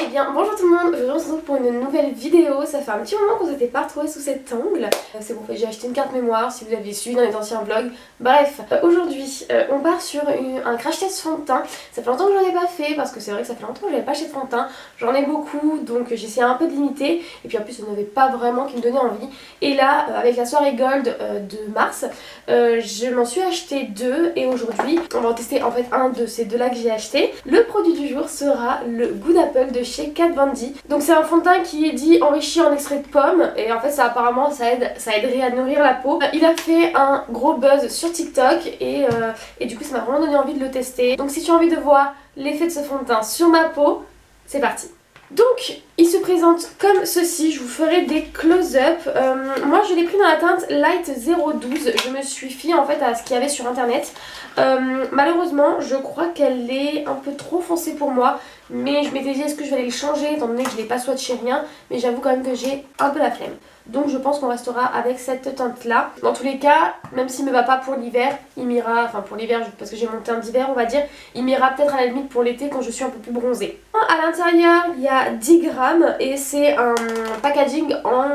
Eh bien bonjour tout le monde, aujourd'hui on se retrouve pour une nouvelle vidéo. Ça fait un petit moment qu'on s'était pas retrouvés sous cet angle. C'est bon, j'ai acheté une carte mémoire si vous aviez suivi dans les anciens vlogs. Bref, aujourd'hui on part sur un crash test fond de teint. Ça fait longtemps que j'en ai pas fait parce que c'est vrai que ça fait longtemps que j'avais pas acheté de fond de teint. J'en ai beaucoup donc j'essayais un peu de limiter. Et puis en plus il n'y en avait pas vraiment qui me donnait envie. Et là avec la soirée gold de mars, je m'en suis acheté deux. Et aujourd'hui on va en tester en fait un de ces deux là que j'ai acheté. Le produit du jour sera le Good Apple de chez Kat Von D. Donc c'est un fond de teint qui est dit enrichi en extrait de pomme et en fait ça apparemment ça aiderait à nourrir la peau. Il a fait un gros buzz sur TikTok et du coup ça m'a vraiment donné envie de le tester. Donc si tu as envie de voir l'effet de ce fond de teint sur ma peau, c'est parti. Donc il se présente comme ceci, je vous ferai des close-up. Moi je l'ai pris dans la teinte Light 012, je me suis fiée en fait à ce qu'il y avait sur internet. Malheureusement je crois qu'elle est un peu trop foncée pour moi, mais je m'étais dit est-ce que je vais aller le changer étant donné que je n'ai pas swatché rien, mais j'avoue quand même que j'ai un peu la flemme. Donc je pense qu'on restera avec cette teinte là. Dans tous les cas, même s'il me va pas pour l'hiver, il m'ira, enfin pour l'hiver parce que j'ai mon teint d'hiver on va dire, il m'ira peut-être à la limite pour l'été quand je suis un peu plus bronzée. À l'intérieur il y a 10 grammes et c'est un packaging en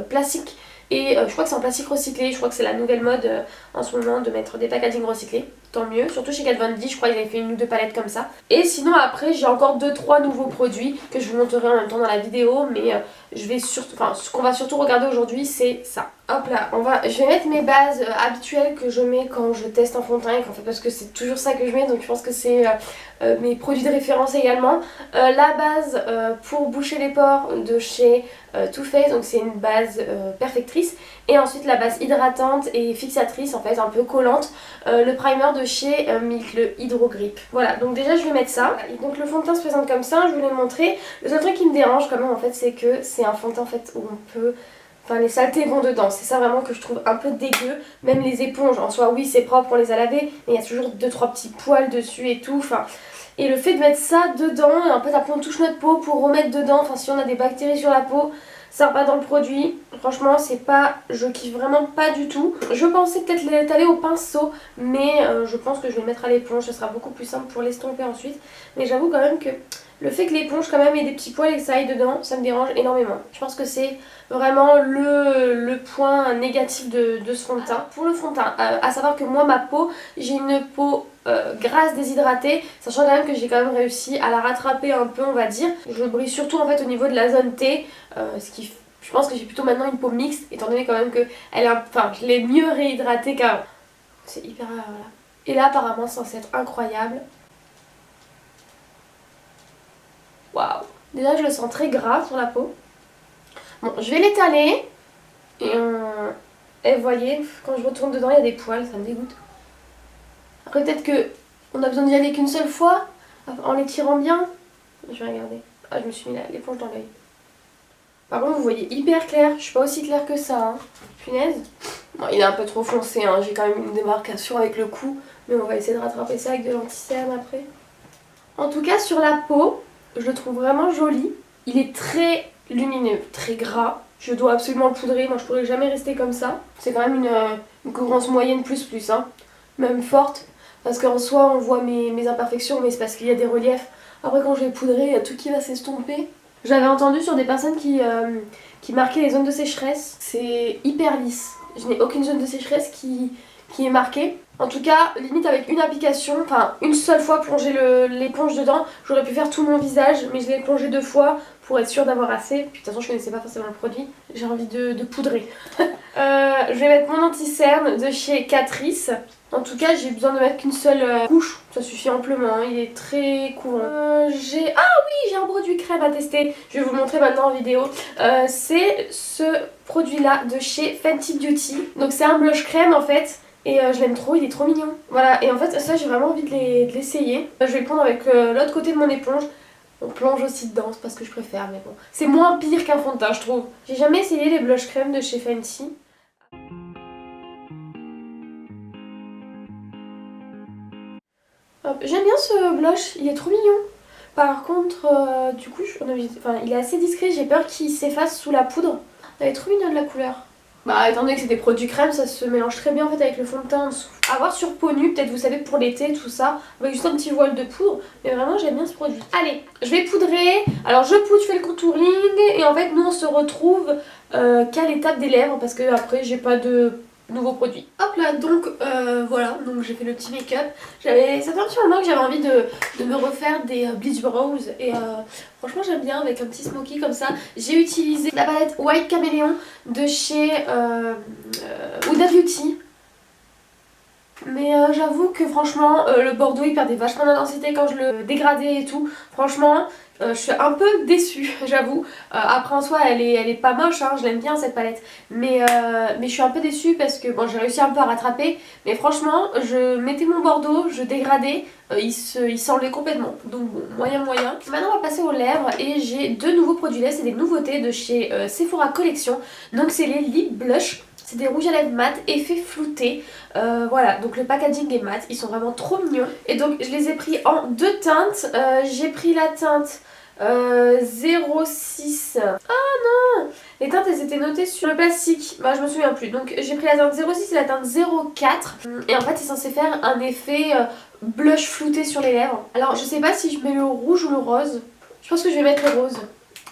plastique. Et je crois que c'est en plastique recyclé, je crois que c'est la nouvelle mode en ce moment de mettre des packagings recyclés. Tant mieux, surtout chez Kat Von D, je crois qu'ils avaient fait une ou deux palettes comme ça. Et sinon après j'ai encore 2-3 nouveaux produits que je vous montrerai en même temps dans la vidéo. Mais je vais surtout, enfin ce qu'on va surtout regarder aujourd'hui c'est ça. Hop là, je vais mettre mes bases habituelles que je mets quand je teste un fond de teint. En fait parce que c'est toujours ça que je mets, donc je pense que c'est mes produits de référence également. La base pour boucher les pores de chez Too Faced, donc c'est une base perfectrice. Et ensuite la base hydratante et fixatrice en fait, un peu collante. Le primer de chez Milk, le Hydro Grip. Voilà, donc déjà je vais mettre ça. Et donc le fond de teint se présente comme ça, je vous l'ai montré. Le seul truc qui me dérange quand même en fait, c'est que c'est un fond de teint en fait où on peut... Enfin les saletés vont dedans, c'est ça vraiment que je trouve un peu dégueu. Même les éponges en soi, oui c'est propre, on les a lavées, mais il y a toujours 2-3 petits poils dessus et tout. Enfin, et le fait de mettre ça dedans, et en fait après on touche notre peau pour remettre dedans, enfin si on a des bactéries sur la peau, ça va pas dans le produit. Franchement c'est pas, je kiffe vraiment pas du tout. Je pensais peut-être l'étaler au pinceau, mais je pense que je vais le mettre à l'éponge, ce sera beaucoup plus simple pour l'estomper ensuite. Mais j'avoue quand même que le fait que l'éponge quand même ait des petits poils et que ça aille dedans, ça me dérange énormément. Je pense que c'est vraiment le point négatif de ce fond de teint. Pour le fond de teint, à savoir que moi ma peau, j'ai une peau grasse déshydratée, sachant quand même que j'ai quand même réussi à la rattraper un peu on va dire. Je brille surtout en fait au niveau de la zone T, je pense que j'ai plutôt maintenant une peau mixte étant donné quand même que je l'ai mieux réhydratée qu'avant. C'est hyper voilà. Et là apparemment c'est censé être incroyable. Waouh! Déjà je le sens très gras sur la peau. Bon, je vais l'étaler et vous voyez, quand je retourne dedans il y a des poils, ça me dégoûte. Après peut-être que on a besoin d'y aller qu'une seule fois en l'étirant bien. Je vais regarder. Ah, je me suis mis l'éponge dans l'œil. Par contre vous voyez hyper clair, je suis pas aussi claire que ça hein. Punaise. Bon, il est un peu trop foncé hein. J'ai quand même une démarcation avec le cou, mais on va essayer de rattraper ça avec de l'anti-cerne après. En tout cas sur la peau, je le trouve vraiment joli. Il est très lumineux, très gras. Je dois absolument le poudrer, moi je pourrais jamais rester comme ça. C'est quand même une couvrance moyenne plus hein. Même forte. Parce qu'en soi on voit mes imperfections, mais c'est parce qu'il y a des reliefs. Après quand je vais poudrer, il y a tout qui va s'estomper. J'avais entendu sur des personnes qui marquaient les zones de sécheresse. C'est hyper lisse. Je n'ai aucune zone de sécheresse qui est marquée. En tout cas, limite avec une application, enfin une seule fois plonger l'éponge dedans, j'aurais pu faire tout mon visage, mais je l'ai plongé 2 fois pour être sûre d'avoir assez. Puis de toute façon je connaissais pas forcément le produit, j'ai envie de poudrer. Je vais mettre mon anti-cerne de chez Catrice. En tout cas j'ai besoin de mettre qu'une seule couche, ça suffit amplement, hein. Il est très couvrant. J'ai un produit crème à tester, je vais vous le montrer maintenant en vidéo. C'est ce produit là de chez Fenty Beauty. Donc c'est un blush crème en fait. Et je l'aime trop, il est trop mignon. Voilà, et en fait ça j'ai vraiment envie de l'essayer. Je vais le prendre avec l'autre côté de mon éponge. On plonge aussi dedans, c'est pas ce que je préfère, mais bon. C'est moins pire qu'un fond de teint je trouve. J'ai jamais essayé les blush crème de chez Fenty. J'aime bien ce blush, il est trop mignon. Par contre, du coup, il est assez discret, j'ai peur qu'il s'efface sous la poudre. Elle est trop mignonne la couleur. Bah étant donné que c'est des produits crème, ça se mélange très bien en fait avec le fond de teint en dessous. À voir sur peau nue, peut-être vous savez pour l'été tout ça, avec juste un petit voile de poudre. Mais vraiment j'aime bien ce produit. Allez, je vais poudrer. Alors je poudre, je fais le contouring et en fait nous on se retrouve qu'à l'étape des lèvres parce que après j'ai pas de nouveaux produits. Hop là, donc voilà, donc j'ai fait le petit make-up. Ça fait un petit moment que j'avais envie de me refaire des bleach brows et franchement j'aime bien avec un petit smoky comme ça. J'ai utilisé la palette White Caméléon de chez Huda Beauty. Mais j'avoue que franchement le bordeaux il perdait vachement d'intensité quand je le dégradais et tout. Franchement je suis un peu déçue j'avoue. Après en soi elle est pas moche hein, je l'aime bien cette palette. Mais je suis un peu déçue parce que bon j'ai réussi un peu à rattraper. Mais franchement je mettais mon bordeaux, je dégradais, il s'enlevait complètement. Donc bon moyen. Maintenant on va passer aux lèvres et j'ai deux nouveaux produits lèvres. C'est des nouveautés de chez Sephora Collection. Donc c'est les Lip Blush. C'est des rouges à lèvres mat, effet flouté. Voilà, donc le packaging est mat, ils sont vraiment trop mignons. Et donc je les ai pris en deux teintes. J'ai pris la teinte 06. Ah non, les teintes elles étaient notées sur le plastique. Bah je me souviens plus. Donc j'ai pris la teinte 06 et la teinte 04. Et en fait c'est censé faire un effet blush flouté sur les lèvres. Alors je sais pas si je mets le rouge ou le rose. Je pense que je vais mettre le rose.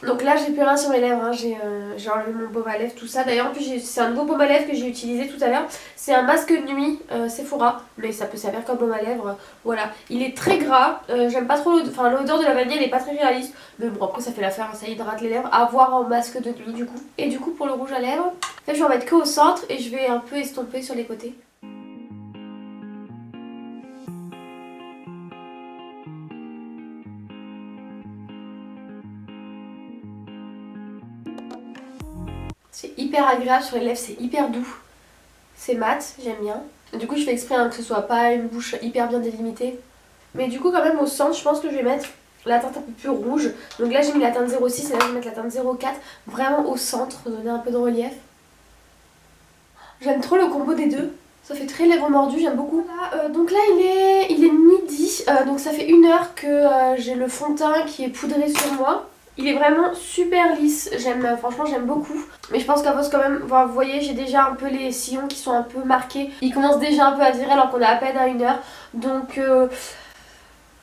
Donc là j'ai plus rien sur mes lèvres, hein. J'ai enlevé mon baume à lèvres, tout ça. D'ailleurs en plus c'est un nouveau baume à lèvres que j'ai utilisé tout à l'heure. C'est un masque de nuit Sephora, mais ça peut servir comme baume à lèvres. Voilà, il est très gras, j'aime pas trop l'odeur de la vanille, elle est pas très réaliste. Mais bon après ça fait l'affaire, hein, ça hydrate les lèvres. À voir en masque de nuit du coup. Et du coup pour le rouge à lèvres, en fait, je vais en mettre que au centre et je vais un peu estomper sur les côtés. C'est hyper agréable sur les lèvres, c'est hyper doux. C'est mat, j'aime bien. Du coup je fais exprès hein, que ce soit pas une bouche hyper bien délimitée. Mais du coup quand même au centre je pense que je vais mettre la teinte un peu plus rouge. Donc là j'ai mis la teinte 06 et là je vais mettre la teinte 04. Vraiment au centre, donner un peu de relief. J'aime trop le combo des deux. Ça fait très lèvres mordues, j'aime beaucoup. Voilà, donc là il est midi, donc ça fait 1 heure que j'ai le fond de teint qui est poudré sur moi. Il est vraiment super lisse, franchement j'aime beaucoup. Mais je pense qu'à force quand même, vous voyez j'ai déjà un peu les sillons qui sont un peu marqués. Ils commencent déjà un peu à virer alors qu'on est à peine à 1 heure. Donc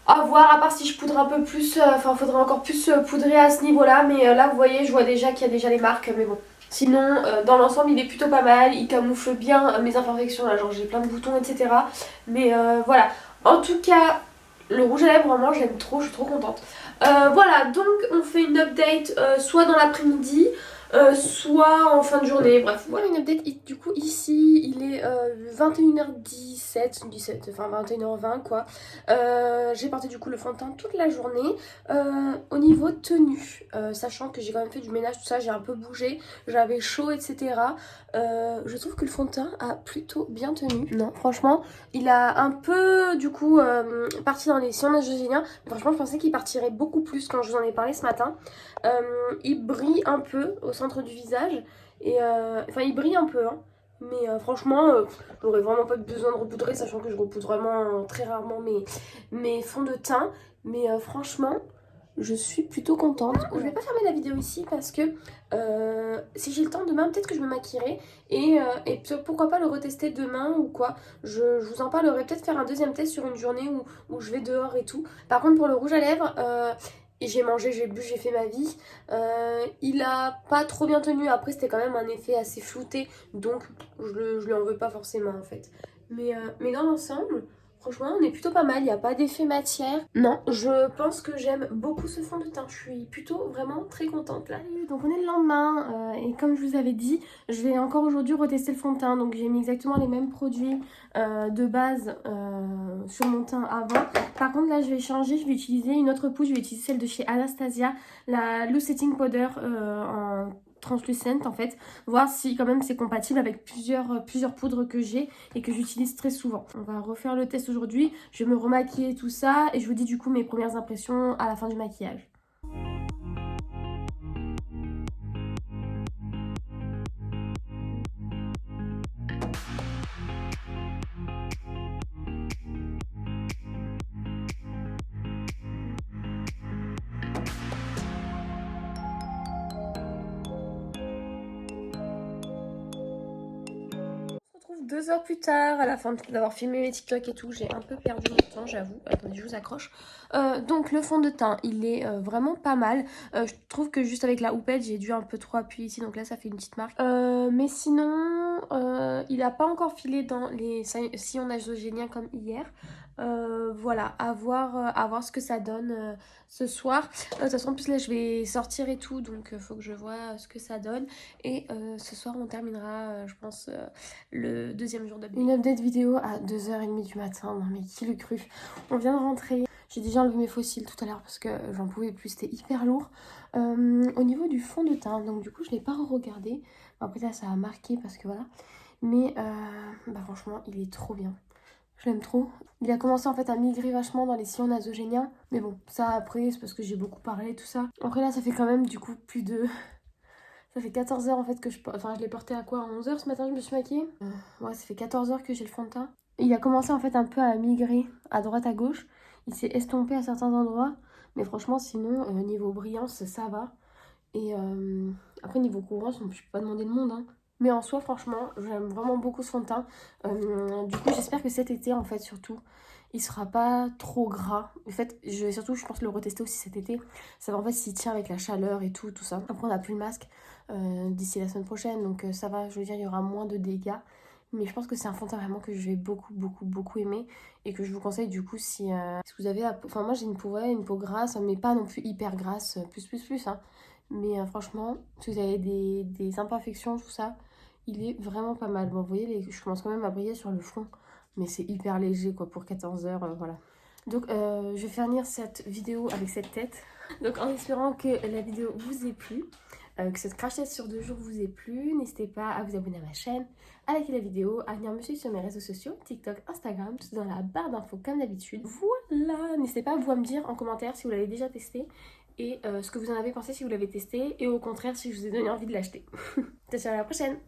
à voir, à part si je poudre un peu plus, faudrait encore plus poudrer à ce niveau là. Mais là vous voyez je vois déjà qu'il y a déjà les marques, mais bon. Sinon dans l'ensemble il est plutôt pas mal, il camoufle bien mes imperfections là, genre j'ai plein de boutons etc. Mais voilà, en tout cas le rouge à lèvres vraiment j'aime trop, je suis trop contente. Voilà, donc on fait une update soit dans l'après-midi, soit en fin de journée, bref. Voilà une update, du coup ici il est 21h17, enfin 21h20 quoi. J'ai porté du coup le fond de teint toute la journée. Au niveau tenue, sachant que j'ai quand même fait du ménage, tout ça, j'ai un peu bougé, j'avais chaud etc. Je trouve que le fond de teint a plutôt bien tenu. Non, franchement, il a un peu du coup parti dans les sillons nasogéniens. Franchement, je pensais qu'il partirait beaucoup plus quand je vous en ai parlé ce matin. Il brille un peu au centre du visage. Et enfin, il brille un peu, hein. Mais franchement, j'aurais vraiment pas besoin de repoudrer, sachant que je repoudre vraiment très rarement mes fonds de teint. Mais franchement, je suis plutôt contente. Je vais pas fermer la vidéo ici parce que si j'ai le temps demain, peut-être que je me maquillerai et pourquoi pas le retester demain ou quoi. Je vous en parlerai, peut-être faire un deuxième test sur une journée où je vais dehors et tout. Par contre pour le rouge à lèvres, j'ai mangé, j'ai bu, j'ai fait ma vie. Il a pas trop bien tenu, après c'était quand même un effet assez flouté, donc je lui en veux pas forcément en fait. Mais dans l'ensemble, franchement, on est plutôt pas mal, il n'y a pas d'effet matière. Non, je pense que j'aime beaucoup ce fond de teint. Je suis plutôt vraiment très contente là. Donc on est le lendemain et comme je vous avais dit, je vais encore aujourd'hui retester le fond de teint. Donc j'ai mis exactement les mêmes produits de base sur mon teint avant. Par contre là je vais changer, je vais utiliser une autre poudre. Je vais utiliser celle de chez Anastasia, la Loose Setting Powder en translucente en fait, voir si quand même c'est compatible avec plusieurs poudres que j'ai et que j'utilise très souvent. On va refaire le test aujourd'hui, je vais me remaquiller tout ça et je vous dis du coup mes premières impressions à la fin du maquillage. 2 heures plus tard, à la fin d'avoir filmé mes TikTok et tout, j'ai un peu perdu mon temps, j'avoue. Attendez, je vous accroche. Donc le fond de teint, il est vraiment pas mal. Je trouve que juste avec la houppette, j'ai dû un peu trop appuyer ici, donc là ça fait une petite marque. Mais sinon, il a pas encore filé dans les sillons nasogéniens comme hier. Voilà, à voir ce que ça donne ce soir. De toute façon, en plus là je vais sortir et tout, donc faut que je vois ce que ça donne. Et ce soir on terminera, je pense, le deuxième jour d'update. Une update vidéo à 2h30 du matin, non mais qui l'eût cru. On vient de rentrer. J'ai déjà enlevé mes fossiles tout à l'heure parce que j'en pouvais plus, c'était hyper lourd. Au niveau du fond de teint, donc du coup je l'ai pas regardé. Après là ça a marqué parce que voilà. Mais bah franchement il est trop bien. Je l'aime trop. Il a commencé en fait à migrer vachement dans les sillons nasogéniens. Mais bon, ça après c'est parce que j'ai beaucoup parlé tout ça. Après là ça fait quand même du coup plus de... Ça fait 14 heures en fait que je... Enfin je l'ai porté à quoi? À 11 heures ce matin je me suis maquillée. Ouais, ça fait 14 heures que j'ai le fond de teint. Il a commencé en fait un peu à migrer à droite à gauche. Il s'est estompé à certains endroits. Mais franchement sinon niveau brillance ça va. Et après niveau couvrance je peux pas demander le monde hein. Mais en soi franchement j'aime vraiment beaucoup ce fond de teint. Du coup j'espère que cet été en fait surtout il sera pas trop gras. En fait je vais surtout je pense le retester aussi cet été. Ça va en fait s'il tient avec la chaleur et tout ça. Après on n'a plus le masque d'ici la semaine prochaine donc ça va, je veux dire il y aura moins de dégâts. Mais je pense que c'est un fond de teint vraiment que je vais beaucoup aimer. Et que je vous conseille du coup si vous avez la peau... Enfin moi j'ai une peau grasse mais pas non plus hyper grasse, plus hein. Mais franchement si vous avez des imperfections tout ça, il est vraiment pas mal. Bon vous voyez je commence quand même à briller sur le front. Mais c'est hyper léger quoi pour 14 heures, voilà. Donc je vais finir cette vidéo avec cette tête. Donc en espérant que la vidéo vous ait plu. Que cette crash test sur 2 jours vous ait plu, n'hésitez pas à vous abonner à ma chaîne, à liker la vidéo, à venir me suivre sur mes réseaux sociaux, TikTok, Instagram, tout dans la barre d'infos comme d'habitude. Voilà, n'hésitez pas vous à me dire en commentaire si vous l'avez déjà testé et ce que vous en avez pensé si vous l'avez testé et au contraire si je vous ai donné envie de l'acheter. Ciao, à la prochaine.